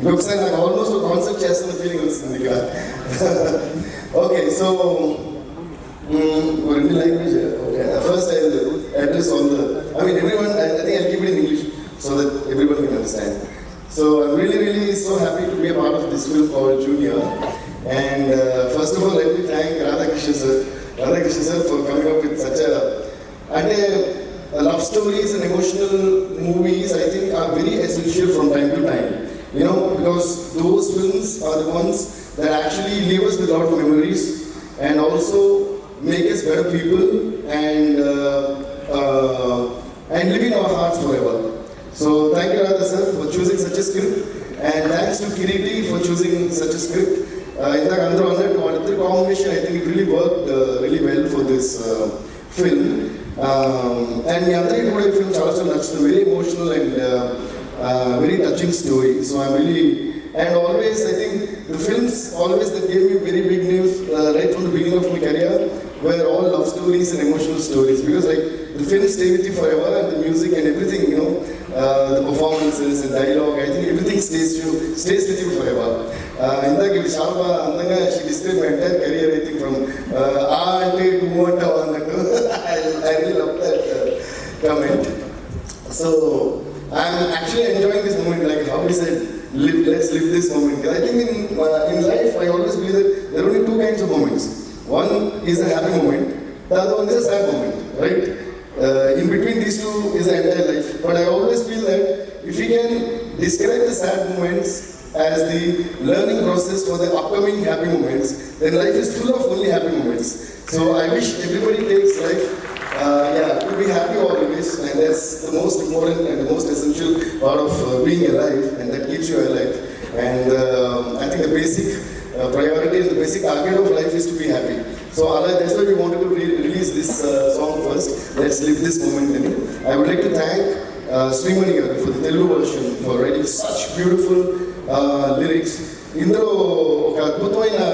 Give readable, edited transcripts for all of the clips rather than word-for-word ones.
Looks like almost a concert chess and the feeling was okay, so we're in the language. Okay. First I'll address all the, everyone, I think I'll keep it in English so that everyone can understand. So I'm really so happy to be a part of this film called Junior. And first of all, let me thank Radhakrishnan sir for coming up with such a love stories and emotional movies. I think are very essential from time to time. You know, because those films are the ones that actually leave us with a lot of memories and also make us better people and live in our hearts forever. So thank you Radha sir for choosing such a script, and thanks to Kiriti for choosing such a script. In the combination, I think it really worked really well for this film. And the other film is very emotional and very touching story. So I'm really, and always I think the films always that gave me very big news right from the beginning of my career were all love stories and emotional stories, because like the films stay with you forever, and the music and everything, you know, the performances and dialogue, I think everything stays with you forever. In the case of Shalva, she described my entire career, I think from I really love that comment. So I'm actually enjoying this moment, like how he said, let's live this moment. I think in life, I always believe that there are only two kinds of moments. One is a happy moment, the other one is a sad moment, right? In between these two is the entire life. But I always feel that if we can describe the sad moments as the learning process for the upcoming happy moments, then life is full of only happy moments. So I wish everybody takes life to be happy always, and that's the most important and the most essential part of being alive, and that keeps you alive. And I think the basic priority and the basic target of life is to be happy. So that's why we wanted to release this song first. Let's live this moment. I would like to thank Suddimane for the Telugu version for writing such beautiful lyrics. Indro oka adbhutamaina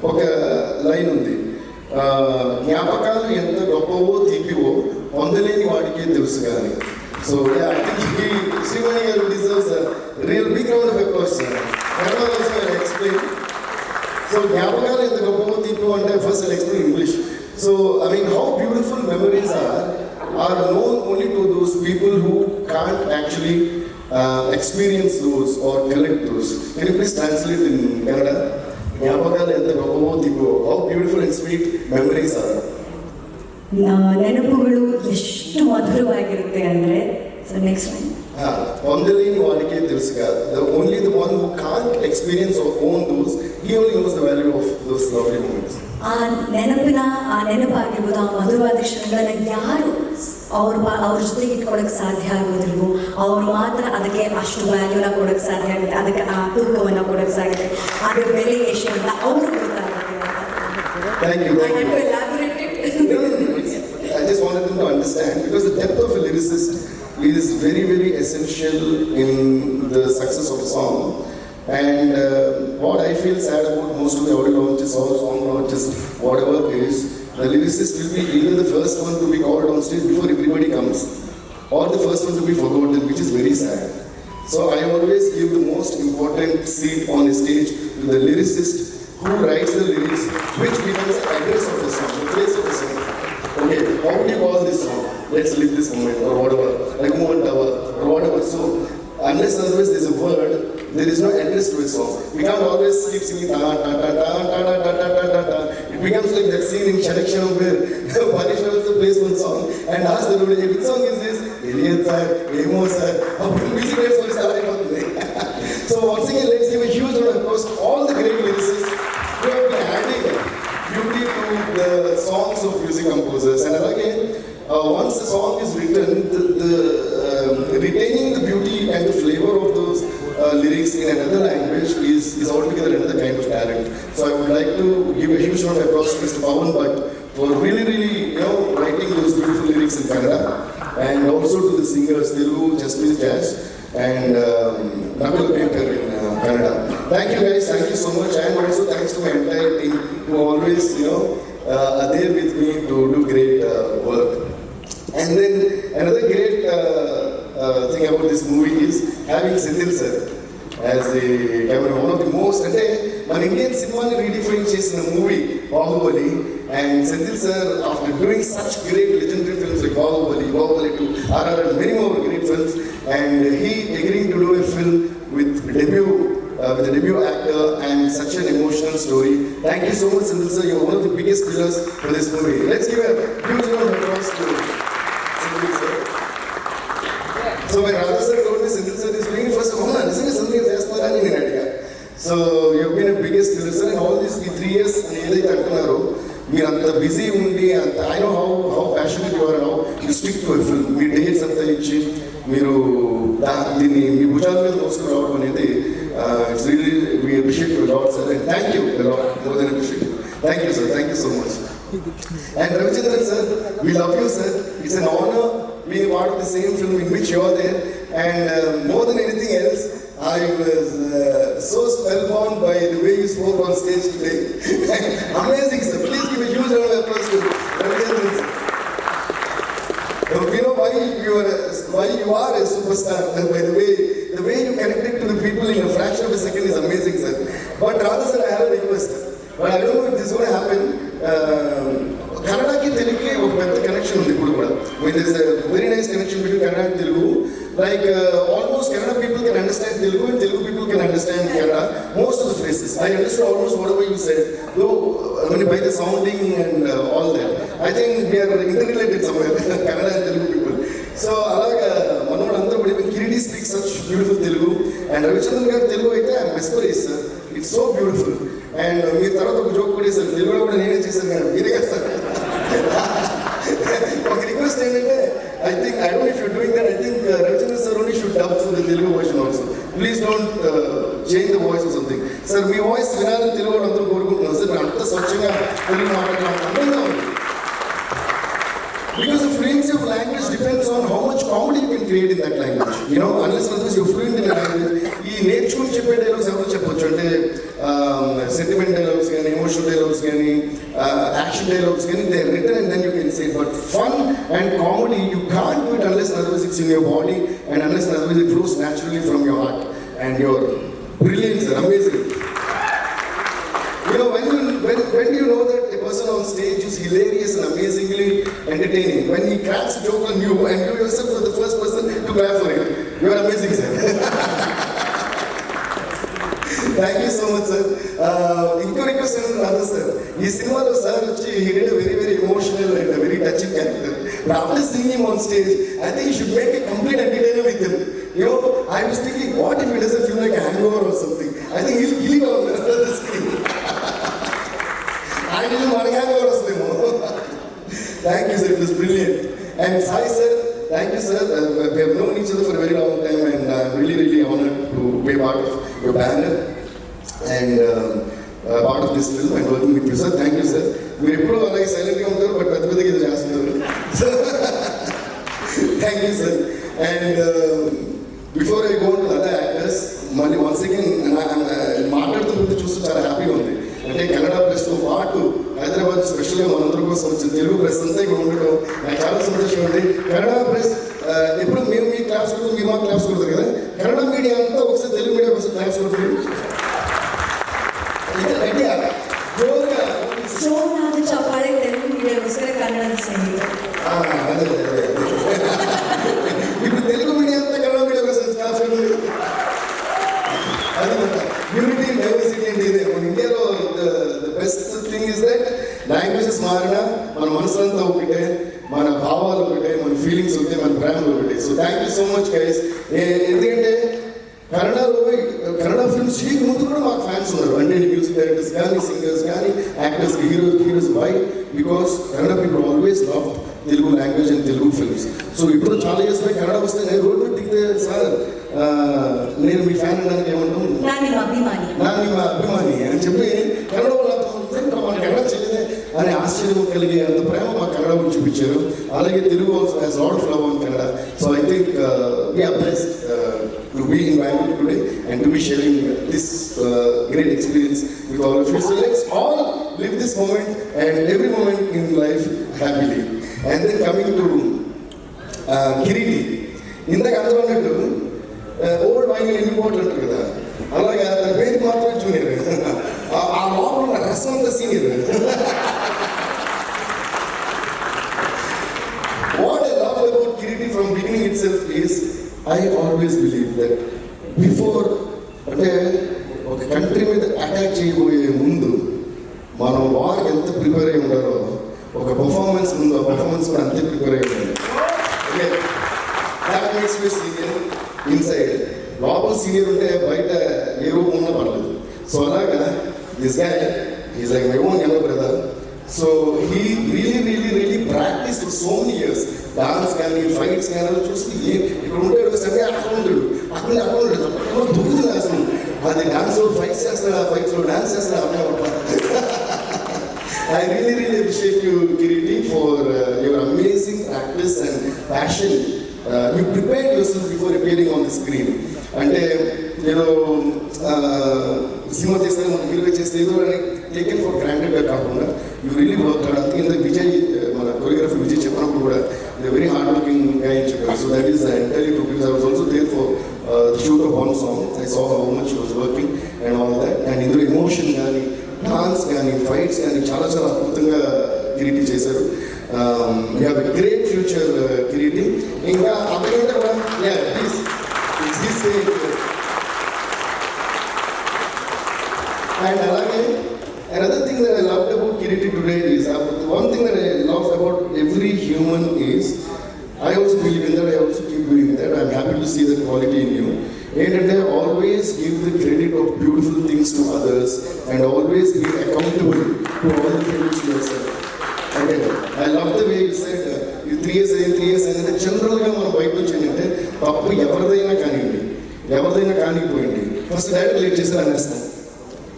oka line undi. జ్ఞాపకాలు ఎంత గొప్పవో తీపివో పొందలేని వాడికే తెలుసు కానీ. So yeah, I think Suddimane garu deserves a real big round of applause, sir. Kannada also I'll explain. So జ్ఞాపకాలు ఎంత గొప్పవో తీపివో అంటే first I'll explain English. So I mean, how beautiful memories are known only to those people who can't actually experience those or collect those. Can you please translate in Kannada? ಜ್ಞಾಪಕಾలు ఎంత గొప్పవో తీపివో, how beautiful and sweet memories are. ನೆನಪುಗಳು ಎಷ್ಟು ಮಧುರವಾಗಿರುತ್ತೆ ಅಂದರೆ, so next line, పొందలేని వాడికే తెలుసు కాదు. Only the one who can't experience or own those, he only knows the value of those lovely moments. ಆ ನೆನಪಾಗಿರ್ಬೋದು, ಆ ಮಧುರವಾದ ಕ್ಷಣಗಳನ್ನ ಯಾರು ಅವ್ರ ಜೊತೆಗೆ ಇಟ್ಕೊಳಕ್ಕೆ ಸಾಧ್ಯ ಆಗೋದಿಲ್ವೋ ಅವ್ರು ಮಾತ್ರ ಅದಕ್ಕೆ ಅಷ್ಟು ವ್ಯಾಲ್ಯೂನ ಕೊಡೋಕ್ಕೆ ಸಾಧ್ಯ ಆಗುತ್ತೆ, ಅದಕ್ಕೆ ಆ ತೂಕವನ್ನು ಕೊಡೋಕ್ಕೆ ಸಾಧ್ಯ, ಅದ್ರ ಬೆಲೆ ಎಷ್ಟು ಅಂತ ಅವ್ರಿಗೆ ಗೊತ್ತಾಗುತ್ತೆ. Thank you. I just wanted them to understand, because the depth of a lyricist is very essential in the success of a song. And what I feel sad about most of the audio launches or song launches, whatever it is, the lyricist will be either the first one to be called on stage before everybody comes, or the first one to be forgotten, which is very sad. So I always give the most important seat on a stage to the lyricist who writes the lyrics, which becomes the address of the song, the face of the song. Okay, how would you call this song? Let's live this moment, or whatever, like moment hour, or whatever. So unless otherwise there's a word, there is no address to a song. We can't always keep singing ta ta ta ta ta ta ta ta ta ta. It becomes like that scene in Shalakshanam where Panish also plays one song and asks everybody, which song is this? Alien sir, Emo sir, music plays for starting on the So once again, let's give a huge round of applause to all the great lyricists who have been adding beauty to the songs of music composers. And again, once the song is written, retaining the beauty and the flavor of those lyrics in another language is altogether another kind of talent. So I would like to give a huge round of applause to Mr. Pawan Bhatt for really writing those beautiful lyrics in Kannada, and also to the singers Telugu, Jasmine Jazz, and Nakul Painter in Kannada. Thank you guys, thank you so much, and also thanks to my entire team who always are there with me to do great work. And then another great thing about this movie is having Sindhil sir as a camera, one of the most, and my Indian cinema redefine chesina movie Bahubali, and Senthil sir, after doing such great legendary films like Bahubali 2, RR and many more great films, and he agreeing to do a film with a debut actor and such an emotional story. Thank you so much, Senthil sir. You're one of the biggest pillars for this movie. Let's give a huge round of applause to Senthil sir. So when Radha sir told me Senthil sir is doing first, this is something that's in India. So you've been a biggest pillar, sir, in all these 3 years. You're busy, I know how passionate you are and how you stick to a film. You dates అంతా ఇచ్చి మీరు దీన్ని మీ భుజాల మీద మోసుకుని రావడం అనేది it's really, we appreciate you a lot, sir, and thank you a lot, more than appreciate you. Thank you, sir, thank you so much. And Ravichandran sir, we love you, sir. It's an honor being a part of the same film in which you are there, and more than anything else, I was so spellbound by the way you spoke on stage today. Amazing, sir. Please give a huge round of applause to Ravichandran sir. You know why you are a superstar, by the way you connected to the people in a fraction of a second is amazing, sir. But rather, sir, I have a request. But I don't know if this is going to happen. Kannada ki Telugu ki oka pedda connection undi ippudu kuda. There is a very nice connection between Kannada and Telugu. Like almost Kannada people can understand Telugu and Telugu people can understand Kannada. Most of the phrases I understood almost whatever you said. Though by the sounding and all that, I think we are interrelated somewhere. Kannada and Telugu people. So alaga manodu andaru kuda Kiriti speaks such beautiful Telugu, and Ravichandran garu Telugu aithe I am mesmerized, sir. It's so beautiful. And మీరు తర్వాత ఒక joke కూడా sir తెలుగులో కూడా నేనే చేశాను కానీ మీరే కదా సార్. ఒక రిక్వెస్ట్ ఏంటంటే I don't know if you're doing that. I think Ravichandran sir only should dub for the Telugu version also. Please don't change the voice or something. Sir, me voice వినాలని తెలుగు వాళ్ళు అందరూ కోరుకుంటున్నాం sir. మీరు అంత స్వచ్ఛంగా తెలుగు మాట్లాడడం. Because the fluency of language depends on how much comedy you can create in that language. You know, unless you're fluent in a language, ఈ నేర్చుకుని చెప్పే డైలాగ్స్ ఎవరో చెప్పొచ్చు. అంటే సెంటిమెంట్ డైలాగ్స్ కానీ, ఎమోషనల్ డైలాగ్స్ కానీ, యాక్షన్ డైలాగ్స్ కానీ, they are written and then you can say. But fun and comedy you can't do it unless otherwise it's in your body and unless otherwise it flows naturally from your heart. And you're brilliant, sir, amazing. You know, when do you know that a person on stage is hilarious and amazingly entertaining? When he cracks a joke on you and you yourself are the first person to clap for him. You are amazing, sir. Thank you so much, sir. Inko request another, sir. This cinema, sir, he did a very, very emotional and a very touching character. But after seeing him on stage, I think you should make a complete entertainer with him. You know, I was thinking, what if he doesn't feel like a hangover or something? I think he'll kill it on the screen. I didn't want to hangover or something. Thank you, sir. It was brilliant. And Sai, sir, thank you, sir. We have known each other for a very long time, and I'm really, really honored to be part of your banner and part of this film and working with you, sir. Thank you, sir. మీరు ఎప్పుడు అలాగే సైలెంట్గా ఉంటారు, but పెద్ద పెద్దగా ఇది చేస్తున్నారు. Thank you, sir. And before I go on to other actors, మళ్ళీ once again మాట్లాడుతున్నప్పుడు చూస్తూ చాలా హ్యాపీగా ఉంది. అంటే కన్నడ ప్రెస్తో పాటు హైదరాబాద్ స్పెషల్గా మనందరి కోసం వచ్చిన తెలుగు ప్రెస్ అంతా ఇక్కడ ఉండడం నాకు చాలా సంతోషం ఉంది. కన్నడ ప్రెస్ ఎప్పుడు మేము మీ క్లాప్స్ కొడుతుంది, మీరు మా క్లాప్స్ కొడతారు కదా. కన్నడ మీడియా అంతా ఒకసారి తెలుగు మీడియా కోసం క్లాప్స్ కొడుతుంది. ಜೋರಾದ ಚಪ್ಪಾಳೆ ತೆಲುಗು ಮೀಡಿಯಾಗೋಸ್ಕರ ಕನ್ನಡ ಸಂಗೀತ. ఇప్పుడు తెలుగు మీడియా అంతా కన్నడ మీడియా కోసం క్లాప్స్ కొడుతుంది. అదనమాట యూనిటీ అండ్ డైవర్సిటీ అంటే ఇదే. మన ఇండియాలో the best thing is that languages మారినా మన మనసులంతా ఒకటే, మన భావాలు ఒకటే, మన ఫీలింగ్స్ ఒకటే, మన ప్రేమలు ఒకటే. So thank you so much guys. ఎందుకంటే కన్నడ ఫిల్మ్స్ ఈ ముందు కూడా మాకు ఫ్యాన్స్ ఉన్నారు. అంటే మ్యూజిక్ డైరెక్టర్స్ కానీ, సింగర్స్ కానీ, actors, heroes. Why? Because Kannada people always love Telugu language and Telugu films. So ఇప్పుడు చాలా ఇయర్స్ పై కన్నడ వస్తే నేను రోడ్ మీద దిగితే సార్ నేను మీ ఫ్యాన్ అనడానికి ఏమంటాం, నా ನಿಮ್ಮ అభిమాని అని చెప్పి కన్నడ వాళ్ళతో మన కన్నడ చెల్లిదే అని ఆశ్చర్యం కలిగే అంత ప్రేమ మా కన్నడ వాళ్ళు చూపించారు. అలాగే Telugu also has lot of love on Kannada. So I think we are blessed to be in Bangalore today and to be sharing this great experience with all of you. So let's all live this moment and every moment in life happily. And then coming to Kiriti, ఇందాక అందరూ అన్నట్టు old wine ఎన్ని bottle అంటారు కదా. అలాగే తన పేరుకి మాత్రమే జూనియర్, ఆ లోపల ఉన్న రసం అంతా senior. What I love about Kiriti from beginning itself is, I always believe that before అంటే ఒక కంట్రీ మీద అటాక్ చేయబోయే ముందు మనం వార్ ఎంత ప్రిపేర్ అయి ఉండాలో ఒక పర్ఫార్మెన్స్ ముందు ఆ పర్ఫార్మెన్స్ కూడా అంతే ప్రిపేర్ అయి ఉండాలి. Okay, that makes me senior inside. లోపల సీనియర్ ఉంటే బయట ఏ రూపం ఉన్నా పర్లేదు. సో అలాగా this guy is like my own younger brother. So he really practice for so many years. Dance కానీ ఫైట్స్ కానీ చూసి ఇక్కడ ఉంటాడు సరే అక్కడ ఉంటాడు, అక్కడ ఉంటాడు, దుక్కుతుంది అసలు. అది డాన్స్ ఫైట్స్ చేస్తాడు, ఫైట్స్లో డాన్స్ చేస్తాడు, అక్కడ ఉంటాడు. I really appreciate you, Kiriti, for your amazing practice and passion. You prepared yourself before appearing on the screen. అంటే నేను సినిమా చేస్తే మన హీరో చేస్తే ఏదో టేకెన్ ఫర్ గ్రాంటెడ్గా కాకుండా యూ రియలీ వర్క్ హార్డ్. అందుకే ఇంత విజయ్ మన కొరియోగ్రఫీ విజయ్ చెప్పినప్పుడు కూడా వెరీ హార్డ్ వర్కింగ్ గా అని చెప్పారు. So that is entirely true because I was also there for the shoot of one song. I saw how much was working and all that. And ఇందులో emotion కానీ dance కానీ fights కానీ చాలా అద్భుతంగా కిరీటి చేశారు. You have a great future Kireeti. ఇంకా అంతకంటే కూడా please and alage another thing that I loved about Kiriti today is one thing that I love about every human is I also believe in that. I also keep believing that. I'm happy to see the quality in you. And I always give the credit of beautiful things to others and always be accountable to all the things yourself. Okay, I love the way you said 3 years and generally మనం బయట నుంచి ఏంటంటే తప్పు ఎవరిదైనా కానిపోయింది first direct late చేసి అనేస్తాం.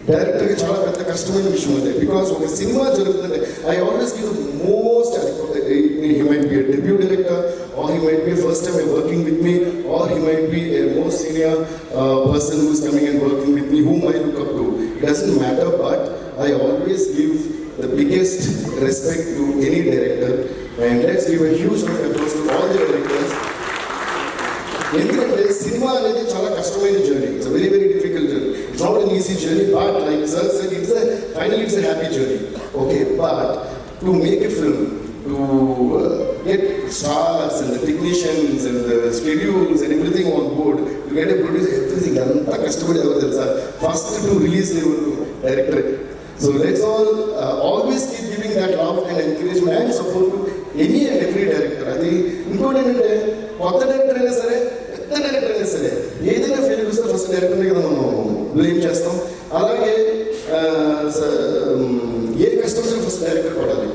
డైరెక్టర్కి చాలా పెద్ద కష్టమైన విషయం అదే. బికాస్ ఒక సినిమా జరుగుతుందంటే I always give most, he might be a debut director or he might be a first time working with me or he might be a more senior person who is coming and working with me whom I look up to. It doesn't matter, but I always give the biggest respect to any director, and let's give a huge round of applause to all the directors. ఎందుకంటే cinema అనేది చాలా కష్టమైన journey. It's a very difficult journey. It's not an easy journey, but like sir said finally it's a happy journey. Okay, but to make a film, to get stars and the technicians and the schedules and everything on board, to get a producer, everything anta kashtamadi evaru telusa. First to release level director. So let's all always keep giving that love and encouragement and support to any and every director. Adi inkoti entante kotta director ayina sare పెద్ద director అయినా సరే ఏదైనా failure వస్తే first డైరెక్టర్ని కదా మనం blame చేస్తాం. అలాగే ఏ కష్టం వచ్చినా ఫస్ట్ డైరెక్టర్ పడాలి.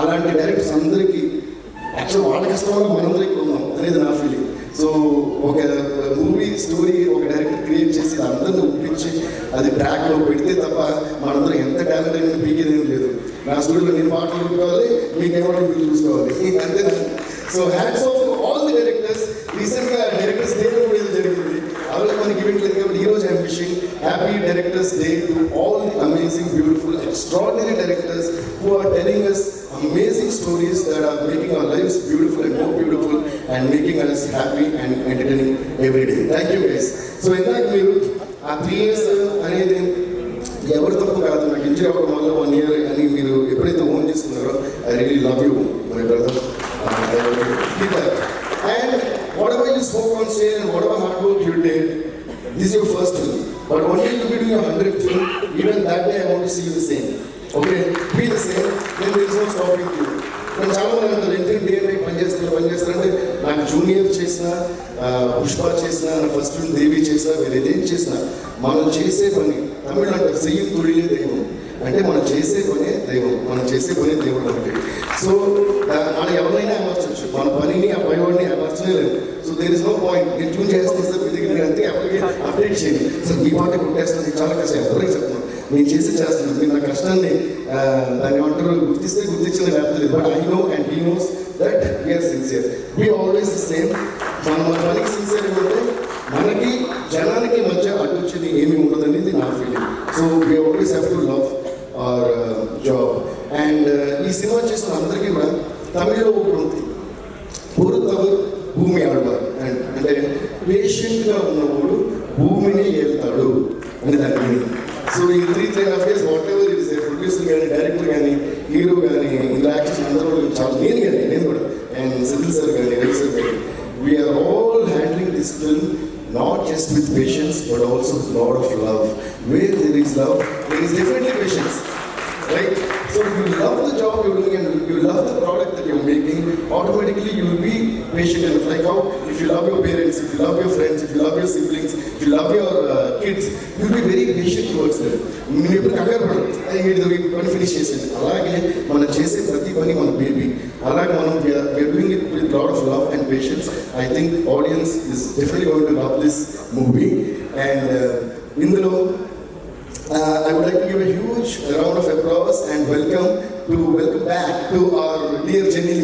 అలాంటి డైరెక్టర్స్ అందరికీ యాక్చువల్ వాళ్ళ కష్టం వల్ల మనందరికీ ఉన్నాం అనేది నా ఫీలింగ్. సో ఒక మూవీ స్టోరీ ఒక డైరెక్టర్ క్రియేట్ చేసి అందరిని ఒప్పించి అది ట్రాక్లో పెడితే తప్ప మనందరం ఎంత టాలెంట్ అయినా పీకేదేం లేదు. నా స్టూడియోలో నేను పాటలు పెట్టుకోవాలి, మీకేమో మీరు చూసుకోవాలి, అంతే. So hats off all the directors. రీసెంట్గా డైరెక్టర్స్ డే కూడా ఇది జరిగింది, అలా మనకి ఈవెంట్ లేదు కాబట్టి ఈరోజు I'm wishing happy directors day to all the amazing beautiful extraordinary directors who are telling us amazing stories that are making our lives beautiful and more beautiful and making us happy and entertaining every day. Thank you guys. So ఇందాక మీరు ఆ 3 years అనేది ఎవరు తప్పు కాదు, నాకు injury అవ్వడం వల్ల 1 year అని మీరు ఎప్పుడైతే ఓన్ చేసుకున్నారో I really love you my brother. And whatever you spoke on stage and whatever hard work you did, this is your first film. But only you will be doing your 100th film. Even that day I want to see you the same. Okay, be the same, then there is no stopping you. నేను చాలా మంది అంటారు ఎందుకు day night పనిచేస్తారంటే నాకు junior చేసిన, పుష్ప చేసిన, నా first film దేవి చేసిన, వేరే ఏదేం చేసిన మనం చేసే పని తమిళ అంటారు సెయ్యం తొడిలే దైవం. అంటే మనం చేసే పనే దైవం, మనం చేసే పనే దేవుడు అంటే. సో మనం ఎవరైనా అమర్చవచ్చు, మన పనిని ఆ పైవాడిని అమర్చనే లేదు. So there is no point. నేను ట్యూన్ చేస్తాను సార్ మీ దగ్గర, నేను అంతే అప్పటికే అప్డేట్ చేయండి సార్, ఈ పాట కొట్టేస్తుంది చాలా కష్టం, ఎవరికి చెప్తున్నాను నేను చేస్తున్నాను. మీరు నా కష్టాన్ని దాన్ని ఏమంటారు గుర్తించిన లేకపోతే, but I know and he knows that we are sincere. We always the same. మన పనికి సిన్సియర్ ఉంటే మనకి జనానికి మధ్య అడ్డు వచ్చేది ఏమీ ఉండదనేది నా feeling. So we always have to love our job. And ఈ సినిమా చేసిన అందరికీ కూడా తమిళ్లో ఒకటి ఉంది, పొరుతవర్ భూమి ఆడవారు. అంటే పేషెంట్గా ఉన్నవాడు భూమిని దాని మీనింగ్. సో ఈ 3.5 years what ever is producer కానీ డైరెక్టర్ కానీ హీరో కానీ ఇందులో యాక్టర్స్ అందరూ చాలా నేను కూడా అండ్ సిద్ధిల్ సార్ కానీ రవి సార్ కానీ we are all handling this film not just with patience but also with a lot of love. Where there is love, there is definitely patience. Right? So if you love the job you're doing and you love the product that you're making, automatically you will be patient enough. Like how if you love your parents, if you love your friends, if you love your siblings, if you love your kids, you'll be very patient towards them. మీరు ఇప్పుడు కంగారు పడదు ఈ పని finish చేసేది. అలాగే మనం చేసే ప్రతి పని మన బేబీ. అలాగే మనం we are doing it with lot of love and patience. I think audience is definitely going to love this movie. And ఇందులో I would like to give a huge round of applause and welcome back to our dear Jenny.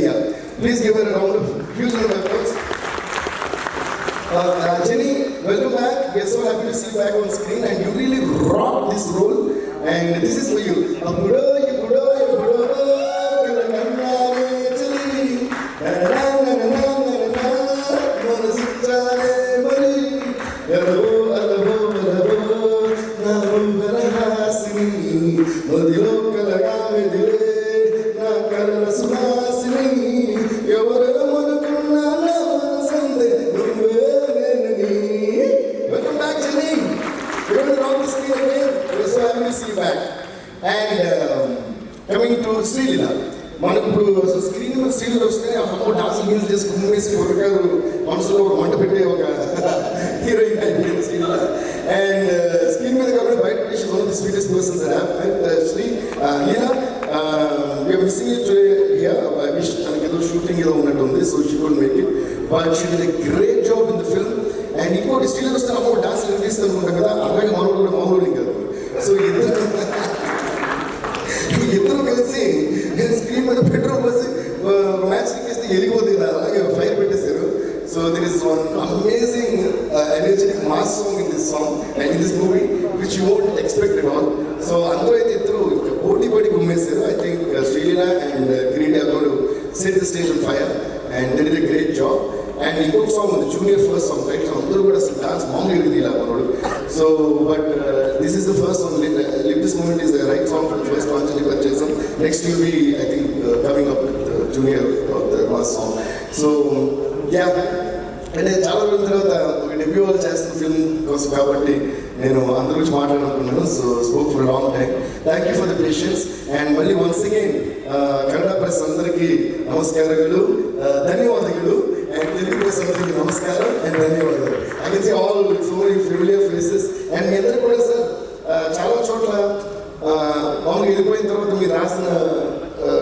Please give her a huge round of applause. Jenny, welcome back. We are so happy to see you back on screen and you really rocked this role and this is for you. Coming to Srilila, మనకు ఇప్పుడు screen మీద సీన్లు వస్తే అమ్మో dance గీన్స్ చేసి కుమ్మేసి కొరకారు మనసులో వంట పెట్టే ఒక హీరోయిన్ అయిపోయింది శ్రీలీల. అండ్ స్క్రీన్ మీద కాకుండా బయట she is one of the sweetest persons I have. Sreeleela we are missing it today here. I wish తనకి ఏదో షూటింగ్ ఏదో ఉన్నట్టు ఉంది, so she couldn't make it, but she did a great job in the film. And ఇంకోటి శ్రీలీల వస్తే అమ్మో dance చేస్తాను అనుకుంటాం కదా, అలాగే మనోడు కూడా మామూలు కాదు. సో ఇద్దరు కలిసి స్క్రీన్ మీద పెట్రోల్ పోసి మ్యాచ్ చేస్తే వెళ్ళిపోతుంది కదా, అలాగే ఫైర్ పెట్టేశారు. So there is one amazing energetic mass song in this song and in this movie which you won't expect at all. So అందరూ అయితే ఇద్దరు పోటీ పడి గుమ్మేశారు. I think Sreeleela and Kireeti are going to set the stage on fire and they did a great job. And ఇంకొక song ఉంది Junior first song, right? So అందరూ కూడా అసలు డాన్స్ మామూలు ఎరిగింది ఇలా మనోడు. So but this is the first song, live this moment is the right song for the first launch అని చేసాం. Next will be I think coming up with Junior first song. So yeah, అంటే చాలా రోజుల తర్వాత ఒక debut వాళ్ళు చేస్తున్న film కోసం కాబట్టి నేను అందరి గురించి మాట్లాడాలనుకున్నాను. So spoke for long time. Thank you for the patience and మళ్ళీ వన్స్ అగైన్ కన్నడ ప్రెస్ అందరికీ నమస్కారములు, ధన్యవాదాలు. And Telugu press అందరికీ నమస్కారం అండ్ ధన్యవాదాలు. I can see all so many familiar faces and మీ అందరూ కూడా సార్ చాలా చోట్ల మామూలుగా వెళ్ళిపోయిన తర్వాత మీరు రాసిన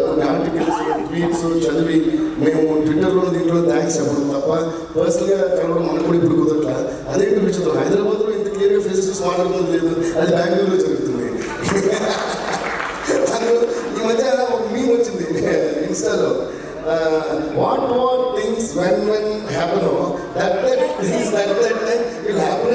కొన్ని ఆర్టికల్స్ ట్వీట్స్ చదివి మేము ట్విట్టర్లో దీంట్లో థ్యాంక్స్ చెప్పడం తప్ప పర్సనల్గా కలవడం మనకు కూడా ఇప్పుడు కుదరట్లా. అదేంటి విచిత్రం, హైదరాబాద్లో ఇంత క్లియర్గా ఫేసెస్ చూసి మాట్లాడుతుంది లేదు, అది బెంగళూరులో జరుగుతుంది. అందులో ఈ మధ్య ఒక మీమ్ వచ్చింది ఇన్స్టాలో, what things when happen, that things that will happen.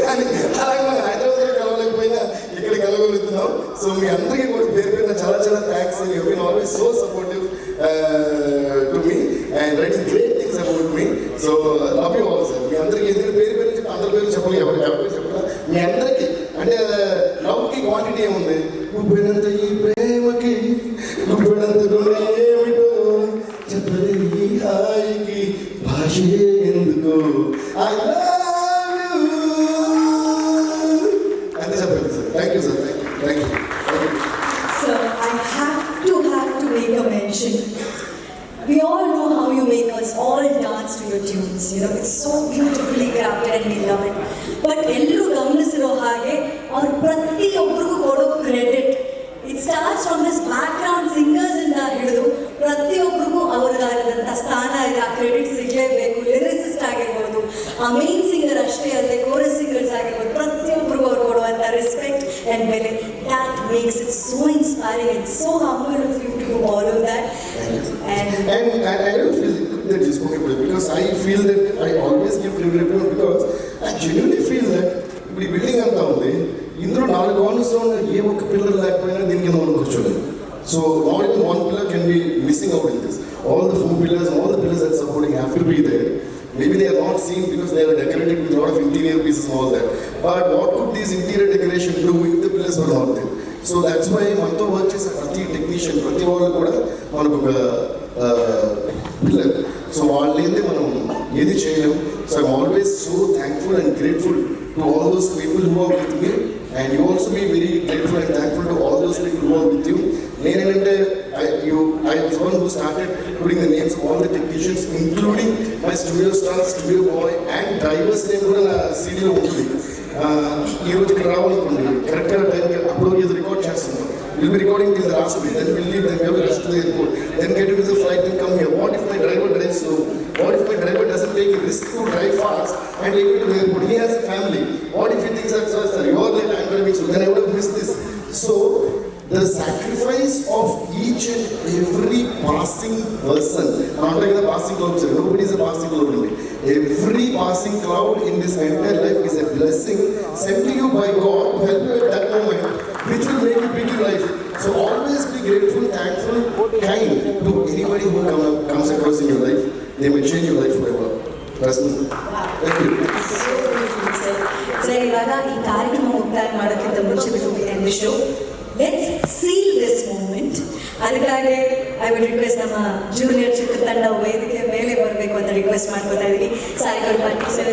కానీ అలాగే మనం హైదరాబాద్లో కలవలేకపోయినా ఇక్కడ కలవగలుగుతున్నాం. సో మీ అందరికీ కూడా పేరు పేరున చాలా చాలా thanks. You been always so supportive to me and writing great things about me. So love you all sir. మీ అందరికీ ఎందుకంటే పేరు పేరు చెప్పి అందరి పేరు చెప్పాలి, ఎవరి పేరు చెప్పాలి. మీ అందరికీ అంటే లవ్కి క్వాంటిటీ ఏముంది, గుప్పినంత ఈ ప్రేమకి గుప్పినంత ఏమిటో చెప్పలే ఈ హాయికి భాషే ఎందుకో ఐ లవ్ యూ అంతే చెప్పండి sir. Thank you sir. Thank you. So I have to make a mention. We all know how you make us all dance to your tunes. You know, it's so beautifully crafted and we love it. But ಎಲ್ಲರೂ ಗಮನಿಸಿರೋ ಹಾಗೆ ಅವ್ರ ಪ್ರತಿಯೊಬ್ಬರಿಗೂ ಕೊಡೋ credit, it starts from this background singers ಇಂದ ಹಿಡಿದು ಪ್ರತಿಯೊಬ್ಬರಿಗೂ ಅವ್ರದ್ದಾದಂಥ ಸ್ಥಾನ ಇದೆ, ಆ ಕ್ರೆಡಿಟ್ ಸಿಗಲೇಬೇಕು. ಲಿರಿಸಿಸ್ಟ್ ಆಗಿರ್ಬೋದು, ಆ ಮೇನ್ ಸಿಂಗರ್ ಅಷ್ಟೇ ಅಲ್ಲದೆ ಕೋರಸ್ ಸಿಂಗರ್ಸ್ ಆಗಿರ್ಬೋದು, ಪ್ರತಿಯೊಬ್ಬರಿಗೂ ಅವ್ರು ಕೊಡುವಂಥ ರೆಸ್ಪೆಕ್ಟ್ ಆ್ಯಂಡ್ ಬೆಲೆ, that makes it so inspiring and so humble of you to do all of that. And I don't feel that you spoke about it because I feel that I always give credit to you because I genuinely feel that ఇప్పుడు ఈ building అంతా ఉంది, ఇందులో 4 corners లో ఉన్న ఏ ఒక్క pillar లేకపోయినా దీని కింద మనం కూర్చోలేదు. So not even one pillar can be missing out in this. All the 4 pillars, all the pillars that supporting have to be there. Maybe they are not seen because they are decorated with a lot of interior pieces and all that. But what could these interior decoration do if the pillars were not there? So that's why మనతో work చేసే ప్రతి technician ప్రతి వాళ్ళు కూడా మనకు ఒక pillar. So వాళ్ళేందే మనం ఏది చేయలేం. So I'm always so thankful and grateful to all those people who are with me, and you also be very grateful and thankful to all those people who are with you. నేనేంటంటే I was one who started putting the names of all the technicians, including my studio staff, studio boy and drivers name కూడా నా సీడీలో ఉంటుంది. ఈ రోజు ఇక్కడ రావాలనుకోండి, కరెక్ట్గా టైంకి అప్పుడు ఇది రికార్డ్ చేస్తున్నాం. We'll be recording till the last week, then we'll leave, then we have to rush to the airport, then get into the flight and come here. What if my driver drives slow? What if my driver doesn't take a risk to drive fast and take me to the airport? He has a family. What if he thinks that, sir, you are late, I'm driving slow, then I would have missed this. So, the sacrifice of each and every passing person, not like the passing cloud, sir. Nobody is a passing cloud in me. Every passing cloud in this entire life is a blessing sent to you by God to help you at that moment, which will make you big in life. So always be grateful, thankful, kind to anybody who comes across in your life. They may change your life forever. Trust me. Thank you. Sir, ಇವಾಗ ಈ ಕಾರ್ಯಕ್ರಮ ಮುಕ್ತಾಯ ಮಾಡೋಕ್ಕಿಂತ ಮುಂಚೆ ಎಂದು show let's seal this moment. ಅದಕ್ಕಾಗಿ I would request ನಮ್ಮ junior ಚಿತ್ರತಂಡ ವೇದಿಕೆ ಮೇಲೆ ಬರಬೇಕು ಅಂತ ರಿಕ್ವೆಸ್ಟ್ ಮಾಡ್ಕೊತಾ ಇದ್ದೀನಿ. ಸಾಯಿಗಳು ಪಾಟೀಲ್ ಸರ್,